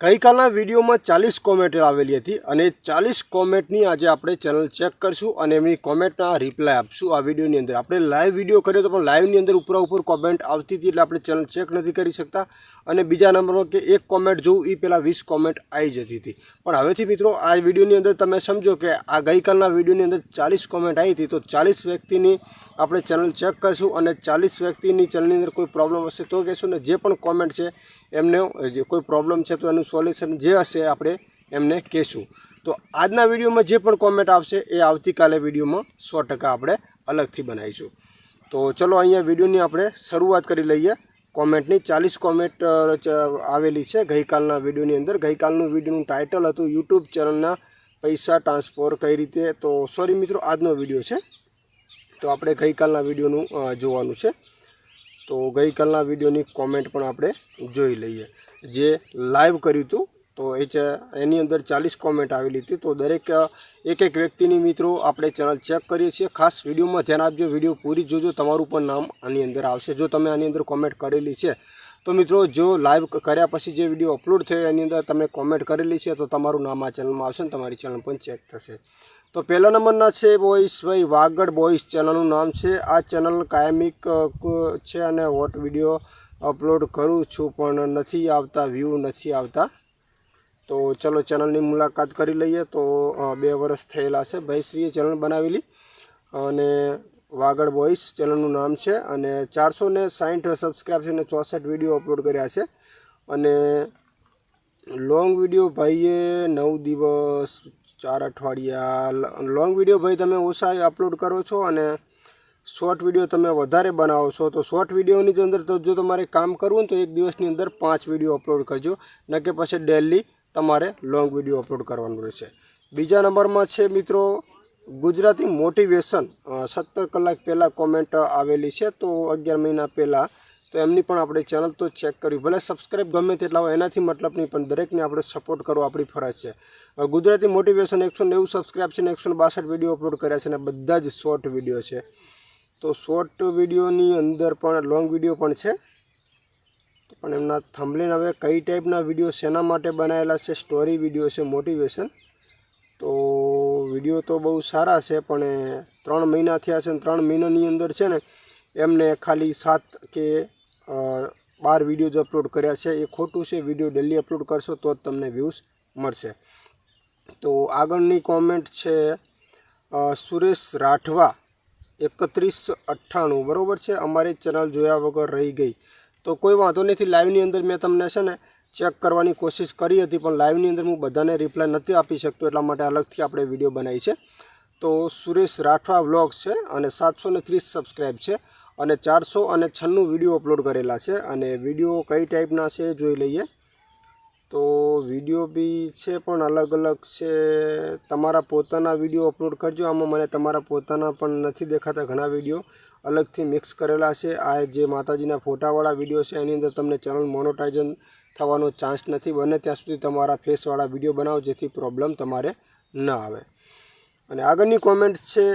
ગઈકાલના વિડીયોમાં 40 કોમેન્ટ આવેલી હતી અને 40 કોમેન્ટની આજે આપણે ચેનલ ચેક કરશું અને એમની કોમેન્ટના રિપ્લાય આપશું આ વિડીયોની અંદર। આપણે લાઈવ વિડીયો કર્યો તો પણ લાઈવની અંદર ઉપર કોમેન્ટ આવતી હતી એટલે આપણે ચેનલ ચેક નથી કરી શકતા। અને બીજા નંબરમાં કે એક કોમેન્ટ જોઉં એ પહેલાં 20 કોમેન્ટ આવી જતી હતી। પણ હવેથી મિત્રો આ વિડીયોની અંદર તમે સમજો કે આ ગઈકાલના વિડીયોની અંદર 40 કોમેન્ટ આવી હતી, તો 40 વ્યક્તિની આપણે ચેનલ ચેક કરશું અને 40 વ્યક્તિની ચેનલની અંદર કોઈ પ્રોબ્લેમ હશે તો કહેશું ને જે પણ કોમેન્ટ છે એમને જે કોઈ પ્રોબ્લેમ છે તો એનું સોલ્યુશન જે હશે આપણે એમને કહેશું। તો આજના વિડીયોમાં જે પણ કોમેન્ટ આવશે એ આવતીકાલે વિડીયોમાં 100% આપણે અલગથી બનાવીશું। તો ચલો અહીંયા વિડીયોની આપણે શરૂઆત કરી લઈએ। કોમેન્ટની 40 કોમેન્ટ આવેલી છે ગઈકાલના વિડીયોની અંદર। ગઈકાલનું વિડીયોનું ટાઇટલ હતું યુટ્યુબ ચેનલના પૈસા ટ્રાન્સફર કઈ રીતે। તો સોરી મિત્રો, આજનો વિડીયો છે તો આપણે ગઈકાલના વિડીયોનું જોવાનું છે। તો ગઈકાલના વિડીયોની કોમેન્ટ પણ આપણે જોઈ લઈએ જે લાઈવ કર્યું હતું। તો એની અંદર 40 કોમેન્ટ આવેલી હતી। તો દરેક એક વ્યક્તિની મિત્રો આપણે ચેનલ ચેક કરીએ છીએ। ખાસ વિડીયોમાં ધ્યાન આપજો, વિડીયો પૂરી જોજો, તમારું પણ નામ આની અંદર આવશે જો તમે આની અંદર કોમેન્ટ કરેલી છે। તો મિત્રો જો લાઈવ કર્યા પછી જે વિડીયો અપલોડ થયો એની અંદર તમે કોમેન્ટ કરેલી છે તો તમારું નામ આ ચેનલમાં આવશે ને તમારી ચેનલ પણ ચેક થશે। તો પહેલા નંબરના છે બોઈસભાઈ વાગડ બોઈસ, ચેનલનું નામ છે। આ ચેનલ કાયમિક છે અને વોટ વિડીયો અપલોડ કરું છું પણ નથી આવતા, વ્યૂ નથી આવતા। તો ચલો ચેનલની મુલાકાત કરી લઈએ। તો 2 વર્ષ થયેલા છે ભાઈશ્રીએ ચેનલ બનાવેલી અને વાગડ બોઈસ ચેનલનું નામ છે અને 460 સબસ્ક્રાઈબ છે અને 64 વિડીયો અપલોડ કર્યા છે। અને લોંગ વિડીયો ભાઈએ 9 દિવસ 4 અઠવાડિયા લોંગ વિડીયો ભાઈ તમે ઓછા અપલોડ કરો છો અને શોર્ટ વિડીયો તમે વધારે બનાવો છો। તો શોર્ટ વિડીયોની અંદર તો જો તમારે કામ કરવું તો એક દિવસની અંદર 5 વિડીયો અપલોડ કરજો, ન કે પછી ડેલી તમારે લોંગ વિડીયો અપલોડ કરવાનું રહેશે। બીજા નંબરમાં છે મિત્રો ગુજરાતી મોટિવેશન, 17 કલાક પહેલાં કોમેન્ટ આવેલી છે, તો 11 મહિના પહેલાં। તો એમની પણ આપણે ચેનલ તો ચેક કરી, ભલે સબસ્ક્રાઈબ ગમે તેટલા હોય એનાથી મતલબ નહીં, પણ દરેકને આપણે સપોર્ટ કરવો આપણી ફરજ છે। ગુજરાતી મોટિવેશન 190 સબસ્ક્રાઈબ છે ને 162 વિડીયો અપલોડ કર્યા છે અને બધા જ શોર્ટ વિડીયો છે। તો શોર્ટ વિડીયોની અંદર પણ લોંગ વિડીયો પણ છે, પણ એમના થંબનેલ હવે કઈ ટાઈપના વિડીયો શેના માટે બનાવેલા છે, સ્ટોરી વિડીયો છે, મોટિવેશન। તો વિડીયો તો બહુ સારા છે પણ 3 મહિના થયા છે અને 3 મહિનાની અંદર છે ને એમને ખાલી 7 કે 12 વિડીયો જ અપલોડ કર્યા છે। એ ખોટું છે, વિડીયો ડેલી અપલોડ કરશો તો જ તમને વ્યૂઝ મળશે। તો આગળની કોમેન્ટ છે સુરેશ રાઠવા 3198, બરાબર છે, અમારી ચેનલ જોયા વગર રહી ગઈ। તો કોઈ વાંધો નથી, લાઈવની અંદર મેં તમને છે ને ચેક કરવાની કોશિશ કરી હતી પણ લાઈવની અંદર હું બધાને રિપ્લાય નથી આપી શકતો, એટલા માટે અલગથી આપણે વિડીયો બનાવી છે। તો સુરેશ રાઠવા વ્લોગ્સ છે અને 730 સબસ્ક્રાઈબ છે અને 496 વિડીયો અપલોડ કરેલા છે। અને વિડીયો કઈ ટાઈપના છે જોઈ લઈએ। તો વિડીયો બી છે પણ અલગ અલગ છે। તમારા પોતાના વિડીયો અપલોડ કરજો, આમાં મને તમારા પોતાના પણ નથી દેખાતા, ઘણા વિડીયો અલગથી મિક્સ કરેલા છે। આ જે માતાજીના ફોટાવાળા વિડીયો છે એની અંદર તમને ચેનલ મોનોટાઇઝન થવાનો ચાન્સ નથી, બને ત્યાં સુધી તમારા ફેસવાળા વિડીયો બનાવો જેથી પ્રોબ્લેમ તમારે ન આવે। અને આગળની કોમેન્ટ છે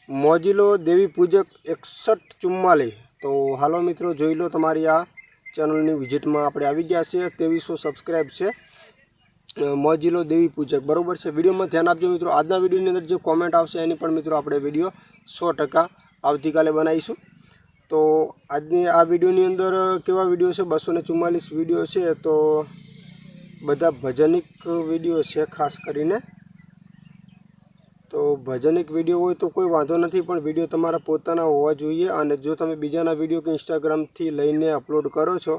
મોજીલો દેવી પૂજક 6144। તો હાલો મિત્રો જોઈ લો, તમારી આ ચેનલની વિઝિટમાં આપણે આવી ગયા છે। 2300 સબસ્ક્રાઈબ છે મોજીલો દેવી પૂજક, બરાબર છે। વિડીયોમાં ધ્યાન આપજો મિત્રો, આજના વિડીયોની અંદર જે કોમેન્ટ આવશે એની પણ મિત્રો આપણે વિડીયો 100% આવતીકાલે બનાવીશું। તો આજની આ વિડીયોની અંદર કેવા વિડીયો છે, 244 વિડીયો છે, તો બધા ભજનિક વિડીયો છે ખાસ કરીને। તો ભજનિક વિડીયો હોય તો કોઈ વાંધો નથી, પણ વિડીયો તમારા પોતાના હોવા જોઈએ। અને જો તમે બીજાના વિડીયો કે ઇન્સ્ટાગ્રામથી લઈને અપલોડ કરો છો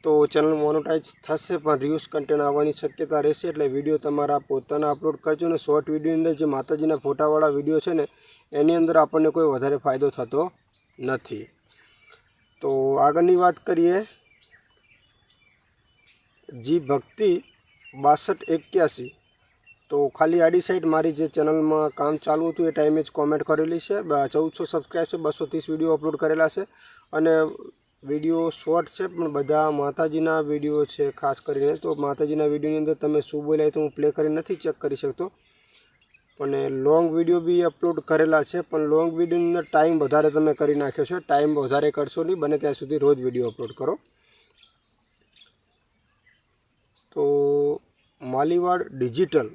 તો ચેનલ મોનોટાઇઝ થશે પણ રિવ્યુઝ કન્ટેન્ટ આવવાની શક્યતા રહેશે, એટલે વિડીયો તમારા પોતાના અપલોડ કરજો। અને શોર્ટ વિડીયોની અંદર જે માતાજીના ફોટાવાળા વિડીયો છે ને એની અંદર આપણને કોઈ વધારે ફાયદો થતો નથી। તો આગળની વાત કરીએ જી ભક્તિ 6281। તો ખાલી આડી સાઈડ મારી જે ચેનલમાં કામ ચાલુ હતું એ ટાઈમે જ કોમેન્ટ કરેલી છે। 1400 સબસ્ક્રાઈબ છે, 230 વિડીયો અપલોડ કરેલા છે અને વિડીયો શોર્ટ છે પણ બધા માતાજીના વિડીયો છે ખાસ કરીને। તો માતાજીના વિડીયોની અંદર તમે શું બોલાય તો હું પ્લે કરી નથી ચેક કરી શકતો, પણ લોંગ વિડીયો બી અપલોડ કરેલા છે, પણ લોંગ વિડીયોની અંદર ટાઈમ વધારે તમે કરી નાખ્યો છે। ટાઈમ વધારે કરશો નહીં, બને ત્યાં સુધી રોજ વિડીયો અપલોડ કરો। માલીવાડ ડિજિટલ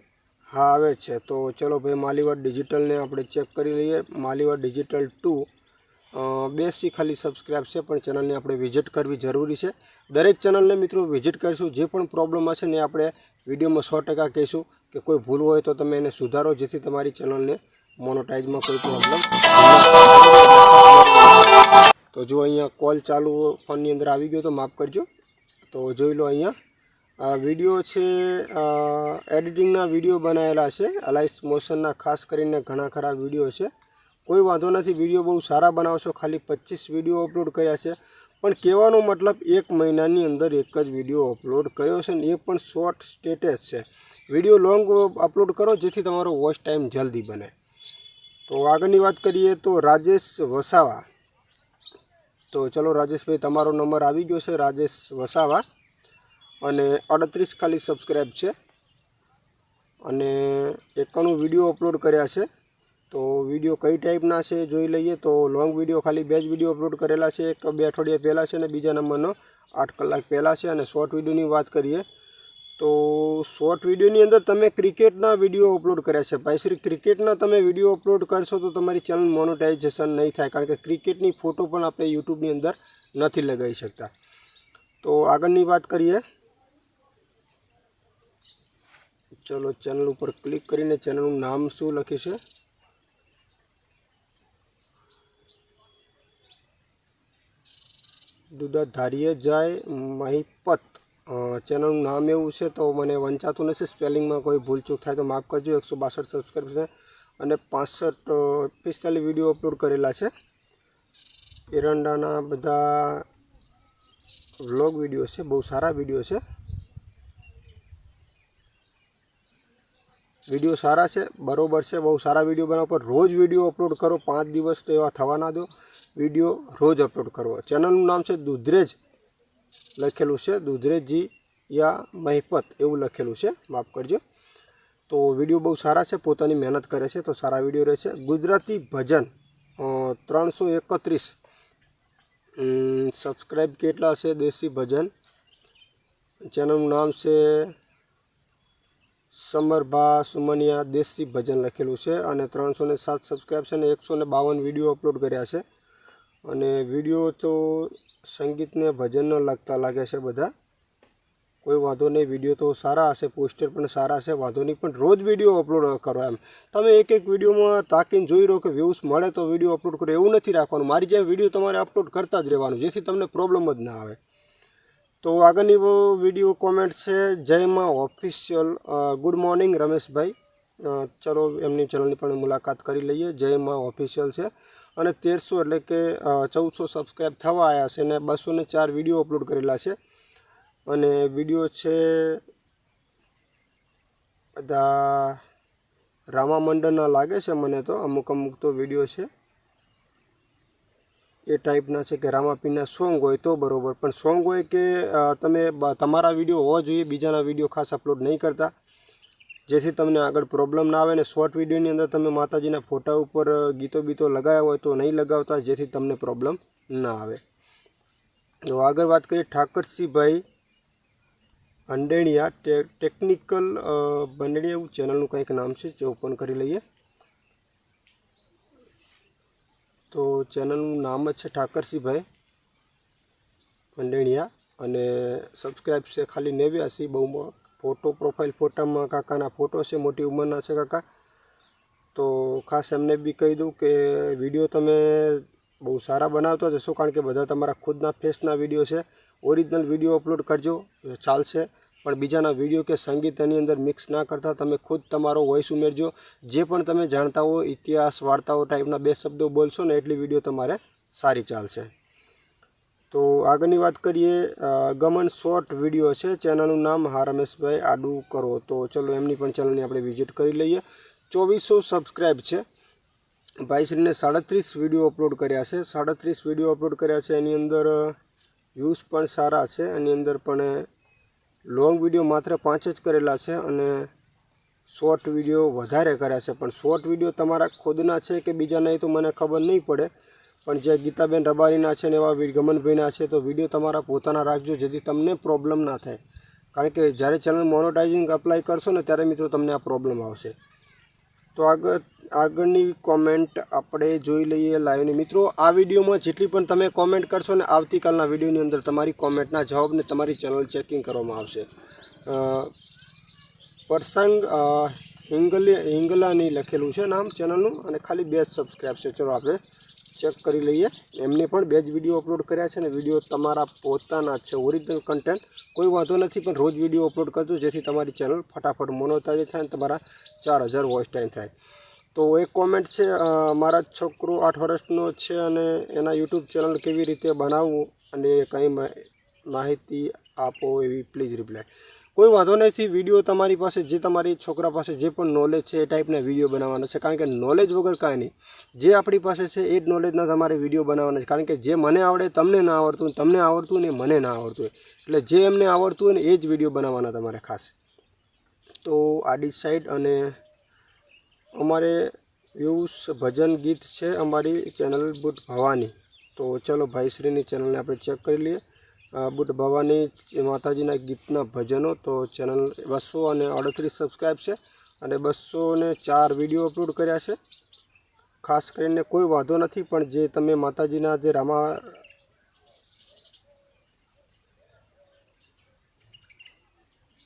હા આવે છે। તો ચલો ભાઈ માલીવાડ ડિજિટલને આપણે ચેક કરી લઈએ। માલીવાડ ડિજિટલ 2 2 ખાલી સબસ્ક્રાઈબ છે, પણ ચેનલને આપણે વિઝિટ કરવી જરૂરી છે। દરેક ચેનલને મિત્રો વિઝિટ કરીશું। જે પણ પ્રોબ્લેમ હશે ને આપણે વિડીયોમાં 100% કહીશું કે કોઈ ભૂલ હોય તો તમે એને સુધારો, જેથી તમારી ચેનલને મોનોટાઈઝમાં કોઈ પ્રોબ્લેમ। તો જો અહીંયા કોલ ચાલુ ફોનની અંદર આવી ગયો તો માફ કરજો। તો જોઈ લો અહીંયા આ વિડીયો છે, એડિટિંગના વિડીયો બનાવેલા છે અલાઇસ મોશનના, ખાસ કરીને ઘણા ખરા વિડીયો છે। કોઈ વાંધો નથી, વિડીયો બહુ સારા બનાવશો। ખાલી 25 વિડીયો અપલોડ કર્યા છે, પણ કહેવાનો મતલબ 1 મહિનાની અંદર એક જ વિડીયો અપલોડ કર્યો છે ને એ પણ શોર્ટ સ્ટેટસ છે। વિડીયો લોંગ અપલોડ કરો જેથી તમારો વોચ ટાઈમ જલ્દી બને। તો આગળની વાત કરીએ તો રાજેશ વસાવા। તો ચલો રાજેશભાઈ, તમારો નંબર આવી ગયો છે, રાજેશ વસાવા, અને 38 ખાલી સબસ્ક્રાઈબ છે, અને 91 વિડીયો અપલોડ કર્યા છે। તો વિડીયો કઈ ટાઈપના છે જોઈ લઈએ। તો લોંગ વિડીયો ખાલી 2 જ વિડીયો અપલોડ કરેલા છે, એક 2 અઠવાડિયા પહેલાં છે અને બીજા નંબરનો 8 કલાક પહેલાં છે। અને શોર્ટ વિડીયોની વાત કરીએ તો શોર્ટ વિડીયોની અંદર તમે ક્રિકેટના વિડીયો અપલોડ કર્યા છે। ભાઈ શ્રી, ક્રિકેટના તમે વિડીયો અપલોડ કરશો તો તમારી ચેનલ મોનેટાઇઝેશન નહીં થાય, કારણ કે ક્રિકેટની ફોટો પણ આપણે યુટ્યુબની અંદર નથી લગાવી શકતા। તો આગળની વાત કરીએ, ચલો ચેનલ ઉપર ક્લિક કરીને ચેનલનું નામ શું લખ્યું છે, દુધાધારીએ જાય મહિપત ચેનલનું નામ એવું છે। તો મને વંચાતું નથી, સ્પેલિંગમાં કોઈ ભૂલચૂક થાય તો માફ કરજો। 162 સબસ્ક્રાઈબ છે અને 45 વિડીયો અપલોડ કરેલા છે। એરંડાના બધા વ્લોગ વિડીયો છે, બહુ સારા વિડીયો છે। વિડીયો સારા છે, બરોબર છે, બહુ સારા વિડીયો બનાવો, પણ રોજ વિડીયો અપલોડ કરો। 5 દિવસ તો એવા થવા ના દો, વિડીયો રોજ અપલોડ કરવો। ચેનલનું નામ છે દુધરેજ લખેલું છે, દુધરેજી યા મહિપત એવું લખેલું છે, માફ કરજો। તો વિડીયો બહુ સારા છે, પોતાની મહેનત કરે છે, તો સારા વિડીયો રહે છે। ગુજરાતી ભજન 331 સબસ્ક્રાઈબ કેટલા છે, દેશી ભજન, ચેનલનું નામ છે સમરભા સુમનિયા દેશી ભજન લખેલું છે, અને 307 સબસ્ક્રાઈબ છે, અને 152 વિડીયો અપલોડ કર્યા છે। અને વિડીયો તો સંગીતને ભજનને લગતા લાગે છે બધા, કોઈ વાંધો નહીં, વિડીયો તો સારા હશે, પોસ્ટર પણ સારા હશે, વાંધો નહીં, પણ રોજ વિડીયો અપલોડ કરો। એમ તમે એક વિડીયોમાં તાકીને જોઈ રહો કે વ્યૂઝ મળે તો વિડીયો અપલોડ કરો, એવું નથી રાખવાનું। મારી જેમ વિડીયો તમારે અપલોડ કરતા જ રહેવાનું, જેથી તમને પ્રોબ્લેમ જ ના આવે। તો આગળની વિડીયો કોમેન્ટ છે જયમાં ઓફિશિયલ, ગુડ મોર્નિંગ રમેશભાઈ। ચલો એમની ચેનલની પણ મુલાકાત કરી લઈએ। જયમાં ઓફિશિયલ છે, અને 1300 એટલે કે 1400 સબસ્ક્રાઈબ થવા આવ્યા છે, અને 204 વિડીયો અપલોડ કરેલા છે। અને વિડીયો છે બધા રામા મંડળના લાગે છે મને તો, અમુક તો વિડીયો છે એ ટાઈપના છે કે રામાપીરના સોંગ હોય તો બરાબર, પણ સોંગ હોય કે તમે તમારા વિડીયો હોવા જોઈએ, બીજાના વિડીયો ખાસ અપલોડ નહીં કરતા, જેથી તમને આગળ પ્રોબ્લેમ ના આવે। ને શોર્ટ વિડીયોની અંદર તમે માતાજીના ફોટા ઉપર ગીતો લગાવ્યા હોય તો નહીં લગાવતા, જેથી તમને પ્રોબ્લેમ ના આવે। તો આગળ વાત કરીએ ઠાકરસિંહભાઈ ભંડેણિયા, ટેકનિકલ ભંડેણિયા એવું ચેનલનું કંઈક નામ છે, જે ઓપન કરી લઈએ। તો ચેનલનું નામ જ છે ઠાકરસિંહભાઈ ભંડેણિયા, અને સબસ્ક્રાઈબ છે ખાલી 89। બહુ ફોટો પ્રોફાઇલ ફોટામાં કાકાના ફોટો છે, મોટી ઉંમરના છે કાકા। તો ખાસ એમને બી કહી દઉં કે વિડીયો તમે બહુ સારા બનાવતા જશો, કારણ કે બધા તમારા ખુદના ફેસના વિડીયો છે। ઓરિજિનલ વિડીયો અપલોડ કરજો ચાલશે, પણ બીજાના વિડીયો કે સંગીત એની અંદર મિક્સ ના કરતા, તમે ખુદ તમારો વોઇસ ઉમેરજો। જે પણ તમે જાણતા હો ઇતિહાસ વાર્તાઓ ટાઈપના 2 શબ્દો બોલશો ને એટલી વિડીયો તમારે સારી ચાલશે। તો આગળની વાત કરીએ, ગમન શોર્ટ વિડીયો છે, ચેનલનું નામ હા રમેશભાઈ આડું કરો। તો ચલો એમની પણ ચેનલની આપણે વિઝિટ કરી લઈએ। 2400 સબસ્ક્રાઈબ છે, ભાઈશ્રીને 37 વિડીયો અપલોડ કર્યા છે, 37 વિડીયો અપલોડ કર્યા છે। એની અંદર વ્યૂઝ પણ સારા છે, એની અંદર પણ લોંગ વિડીયો માત્ર 5 જ કરેલા છે, અને શોર્ટ વિડીયો વધારે કર્યા છે। પણ શોર્ટ વિડીયો તમારા ખુદના છે કે બીજાના એ તો મને ખબર નહીં પડે, પણ જે ગીતાબેન રબારીના છે ને એવા ગમનભાઈના છે, તો વિડીયો તમારા પોતાના રાખજો, જેથી તમને પ્રોબ્લેમ ના થાય। કારણ કે જ્યારે ચેનલ મોનેટાઇઝિંગ અપ્લાય કરશો ને ત્યારે મિત્રો તમને આ પ્રોબ્લેમ આવશે. તો આગળની કોમેન્ટ આપણે જોઈ લઈએ લાઈવની. મિત્રો આ વિડીયોમાં જેટલી પણ તમે કોમેન્ટ કરશો ને આવતીકાલના વિડીયોની અંદર તમારી કોમેન્ટના જવાબને તમારી ચેનલ ચેકિંગ કરવામાં આવશે. પરસંગ હિંગલાની લખેલું છે નામ ચેનલનું અને ખાલી 2 જ સબસ્ક્રાઈબ છે. ચલો આપણે ચેક કરી લઈએ. એમને પણ 2 જ વિડીયો અપલોડ કર્યા છે અને વિડીયો તમારા પોતાના છે, ઓરિજિનલ કન્ટેન્ટ. કોઈ વાંધો નથી, પણ રોજ વિડીયો અપલોડ કરજો જેથી તમારી ચેનલ ફટાફટ મોનેટાઇઝ થાય અને તમારા 4000 વોચ ટાઈમ થાય. તો એક કોમેન્ટ છે, મારા છોકરો 8 વર્ષનો છે અને એના યુટ્યુબ ચેનલ કેવી રીતે બનાવવું અને કંઈ માહિતી આપો એવી પ્લીઝ રિપ્લાય. કોઈ વાંધો નથી, વિડીયો તમારી પાસે જે તમારી છોકરા પાસે જે પણ નોલેજ છે એ ટાઈપના વિડીયો બનાવવાના છે. કારણ કે નોલેજ વગર કાંઈ નહીં, જે આપણી પાસે છે એ જ નોલેજના તમારે વિડીયો બનાવવાના છે. કારણ કે જે મને આવડે તમને ના આવડતું, તમને આવડતું ને મને ના આવડતું હોય, એટલે જે એમને આવડતું હોય ને એ જ વિડીયો બનાવવાના તમારે ખાસ. તો આડી સાઈડ અને અમારે વ્યૂઝ ભજન ગીત છે અમારી ચેનલ બુટ ભવાની. તો ચલો ભાઈશ્રીની ચેનલને આપણે ચેક કરી લઈએ. બુટ ભવાની માતાજીના ગીતના ભજનો. તો ચેનલ 238 સબસ્ક્રાઈબ છે અને 204 વિડીયો અપલોડ કર્યા છે. ખાસ કરીને કોઈ વાંધો નથી, પણ જે તમે માતાજીના જે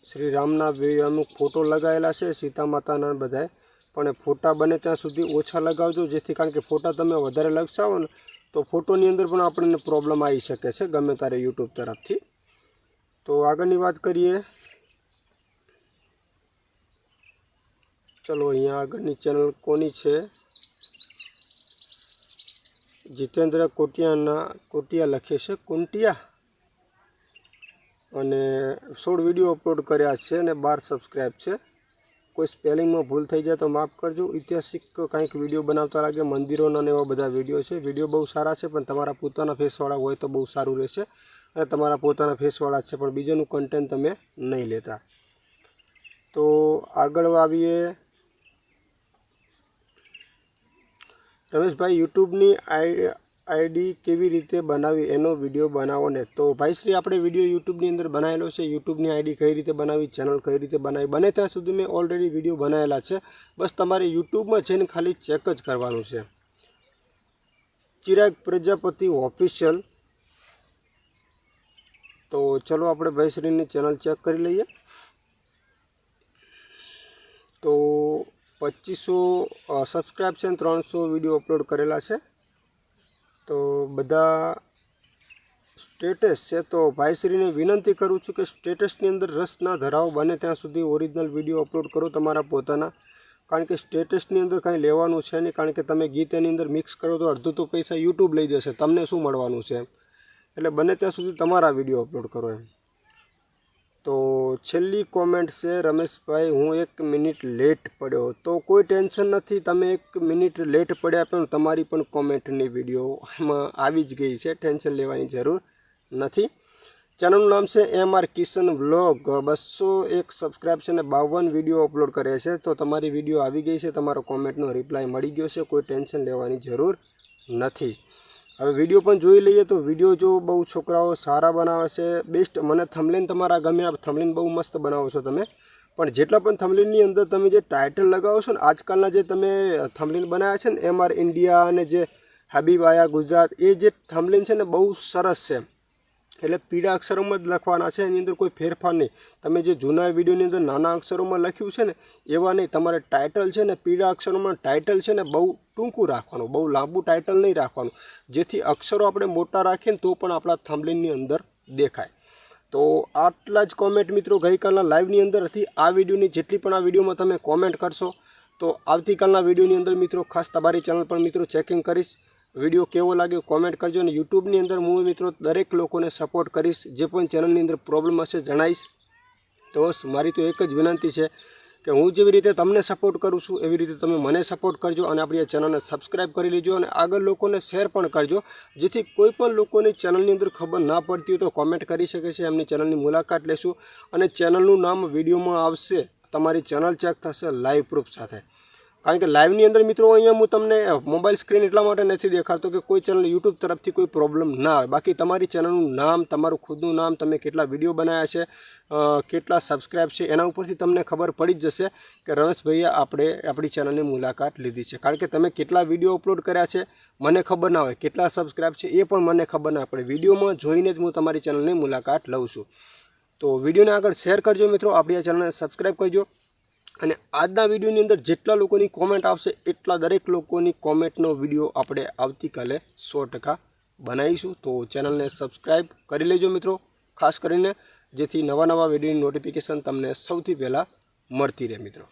શ્રી રામના અમુક ફોટો લગાવેલા છે, સીતા માતાના બધાય, પણ ફોટા બને ત્યાં સુધી ઓછા લગાવજો. જેથી કારણ કે ફોટા તમે વધારે લગાવો ને તો ફોટોની અંદર પણ આપણને પ્રોબ્લેમ આવી શકે છે ગમે ત્યારે યુટ્યુબ તરફથી. તો આગળની વાત કરીએ. ચલો અહીંયા આગળની ચેનલ કોની છે? જીતેન્દ્ર કોટિયા લખે છે, કુંટિયા, અને 16 વિડીયો અપલોડ કર્યા છે અને 12 સબસ્ક્રાઈબ છે. કોઈ સ્પેલિંગમાં ભૂલ થઈ જાય તો માફ કરજો. ઐતિહાસિક કંઈક વિડીયો બનાવતા લાગે, મંદિરોના ને એવા બધા વિડીયો છે. વિડીયો બહુ સારા છે, પણ તમારા પોતાના ફેસવાળા હોય તો બહુ સારું રહેશે. અને તમારા પોતાના ફેસવાળા છે, પણ બીજાનું કન્ટેન્ટ તમે નહીં લેતા. તો આગળ આવીએ. રમેશભાઈ, યુટ્યુબની આઈડી કેવી રીતે બનાવી એનો વિડીયો બનાવો ને. તો ભાઈશ્રી, આપણે વિડીયો યુટ્યુબની અંદર બનાવેલો છે. યુટ્યુબની આઈડી કઈ રીતે બનાવી, ચેનલ કઈ રીતે બનાવી, બને ત્યાં સુધી મેં ઓલરેડી વિડીયો બનાવેલા છે. બસ તમારે યુટ્યુબમાં જઈને ખાલી ચેક જ કરવાનું છે. ચિરાગ પ્રજાપતિ ઓફિશિયલ. તો ચલો આપણે ભાઈશ્રીની ચેનલ ચેક કરી લઈએ. તો 2500 સબસ્ક્રાઈબ છે અને 300 વિડીયો અપલોડ કરેલા છે. તો બધા સ્ટેટસ છે. તો ભાઈશ્રીને વિનંતી કરું છું કે સ્ટેટસની અંદર રસ ના ધરાવો, બને ત્યાં સુધી ઓરિજિનલ વિડીયો અપલોડ કરો તમારા પોતાના. કારણ કે સ્ટેટસની અંદર કાંઈ લેવાનું છે નહીં. કારણ કે તમે ગીત એની અંદર મિક્સ કરો તો અડધું તો પૈસા યુટ્યુબ લઈ જશે, તમને શું મળવાનું છે. એટલે બને ત્યાં સુધી તમારા વિડીયો અપલોડ કરો એમ. તો છેલ્લી કોમેન્ટ છે, રમેશભાઈ હું 1 મિનિટ લેટ પડ્યો. તો કોઈ ટેન્શન નથી, તમે 1 મિનિટ લેટ પડ્યા પણ તમારી પણ કોમેન્ટની વિડીયોમાં આવી જ ગઈ છે, ટેન્શન લેવાની જરૂર નથી. ચેનલનું નામ છે MR કિશન વ્લોગ. 201 સબસ્ક્રાઈબ છે અને 52 વિડીયો અપલોડ કરે છે. તો તમારી વિડીયો આવી ગઈ છે, તમારો કોમેન્ટનો રિપ્લાય મળી ગયો છે, કોઈ ટેન્શન લેવાની જરૂર નથી. હવે વિડીયો પણ જોઈ લઈએ. તો વિડીયો જો બહુ છોકરાઓ સારા બનાવે છે, બેસ્ટ. મને થંબનેલ તમારા ગમ્યા, થંબનેલ બહુ મસ્ત બનાવો છો તમે. પણ જેટલા પણ થંબનેલની અંદર તમે જે ટાઇટલ લગાવો છો ને, આજકાલના જે તમે થંબનેલ બનાવ્યા છે ને, MR ઇન્ડિયા અને જે હબીબ આયા ગુજરાત, એ જે થંબનેલ છે ને બહુ સરસ છે. એટલે પીળા અક્ષરોમાં જ લખવાના છે, એની અંદર કોઈ ફેરફાર નહીં. તમે જે જૂના વિડીયોની અંદર નાના અક્ષરોમાં લખ્યું છે ને એવા નહીં. તમારે ટાઇટલ છે ને પીળા અક્ષરોમાં ટાઇટલ છે ને બહુ ટૂંકું રાખવાનું, બહુ લાંબુ ટાઇટલ નહીં રાખવાનું, જેથી અક્ષરો આપણે મોટા રાખીએ ને તો પણ આપણા થંબનેલની અંદર દેખાય. તો આટલા જ કોમેન્ટ મિત્રો ગઈકાલના લાઈવની અંદર હતી. આ વિડીયોની જેટલી પણ આ વિડીયોમાં તમે કોમેન્ટ કરશો તો આવતીકાલના વિડીયોની અંદર મિત્રો ખાસ તમારી ચેનલ પર મિત્રો ચેકિંગ કરીશ. વિડીયો કેવો લાગ્યો કોમેન્ટ કરજો. અને યુટ્યુબની અંદર હું મિત્રો દરેક લોકોને સપોર્ટ કરીશ. જે પણ ચેનલની અંદર પ્રોબ્લેમ હશે જણાવીશ. તો મારી તો એક જ વિનંતી છે કે હું જેવી રીતે તમને સપોર્ટ કરું છું એવી રીતે તમે મને સપોર્ટ કરજો. અને આપણી આ ચેનલને સબસ્ક્રાઈબ કરી લેજો અને આગળ લોકોને શેર પણ કરજો, જેથી કોઈ પણ લોકોની ચેનલની અંદર ખબર ના પડતી હોય તો કોમેન્ટ કરી શકે છે. એમની ચેનલની મુલાકાત લેશું અને ચેનલનું નામ વિડીયોમાં આવશે. તમારી ચેનલ ચેક થશે લાઈવ પ્રૂફ સાથે. કારણ કે લાઈવની અંદર મિત્રો અહીંયા હું તમને મોબાઈલ સ્ક્રીન એટલા માટે નથી દેખાડતો કે કોઈ ચેનલ યુટ્યુબ તરફથી કોઈ પ્રોબ્લેમ ના આવે. બાકી તમારી ચેનલનું નામ, તમારું ખુદનું નામ, તમે કેટલા વિડીયો બનાવ્યા છે, કેટલા સબસ્ક્રાઈબ છે, એના ઉપરથી તમને ખબર પડી જ જશે કે રમેશભાઈએ આપણી ચેનલની મુલાકાત લીધી છે. કારણ કે તમે કેટલા વિડીયો અપલોડ કર્યા છે મને ખબર ના હોય, કેટલા સબસ્ક્રાઈબ છે એ પણ મને ખબર ના પડે. વિડીયોમાં જોઈને જ હું તમારી ચેનલની મુલાકાત લઉં છું. તો વિડીયોને આગળ શેર કરજો મિત્રો, આપણી આ ચેનલને સબસ્ક્રાઈબ કરજો. અને આજના વિડીયોની અંદર જેટલા લોકોની કોમેન્ટ આવશે એટલા દરેક લોકોની કોમેન્ટનો વિડીયો આપણે આવતીકાલે 100% બનાવીશું. તો ચેનલને સબસ્ક્રાઈબ કરી લેજો મિત્રો, ખાસ કરીને જેથી નવા વિડીયોની નોટિફિકેશન તમને સૌથી પહેલાં મળતી રહે મિત્રો.